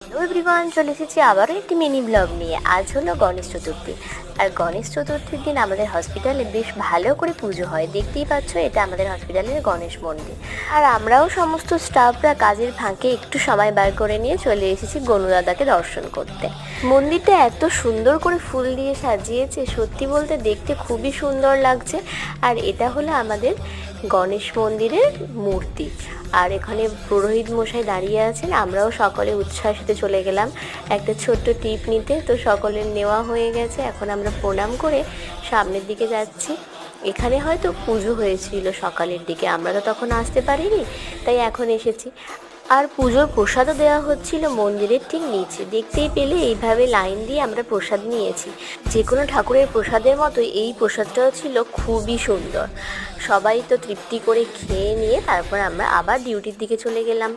Hello everyone, চলে এসেছি আবারও একটি মিনি ব্লগ নিয়ে। আজ হলো গণেশ চতুর্থী, আর গণেশ চতুর্থীর দিন আমাদের হসপিটালে বেশ ভালো করে পুজো হয়। দেখতেই পাচ্ছ, এটা আমাদের হসপিটালের গণেশ মন্দির। আর আমরাও সমস্ত স্টাফরা কাজের ফাঁকে একটু সময় বার করে নিয়ে চলে এসেছি গনুদাদাকে দর্শন করতে। মন্দিরটা এত সুন্দর করে ফুল দিয়ে সাজিয়েছে, সত্যি বলতে দেখতে খুবই সুন্দর লাগছে। আর এটা হলো আমাদের গণেশ মন্দিরের মূর্তি। আর এখানে পুরোহিত মশাই দাঁড়িয়ে আছেন। আমরাও সকলে উৎসাহের সাথে চলে গেলাম একটা ছোট্ট টিপ নিতে। তো সকলের নেওয়া হয়ে গেছে, এখন আমরা প্রণাম করে সামনের দিকে যাচ্ছি। এখানে হয়তো পুজো হয়েছিল সকালের দিকে, আমরা তো তখন আসতে পারিনি, তাই এখন এসেছি। আর পুজোর প্রসাদও দেওয়া হচ্ছিল মন্দিরের ঠিক নিচে। দেখতেই পেলে এইভাবে লাইন দিয়ে আমরা প্রসাদ নিয়েছি। যে কোনো ঠাকুরের প্রসাদের মতো এই প্রসাদটাও ছিল খুবই সুন্দর। সবাই তো তৃপ্তি করে খেয়ে নিয়ে তারপর আমরা আবার ডিউটির দিকে চলে গেলাম।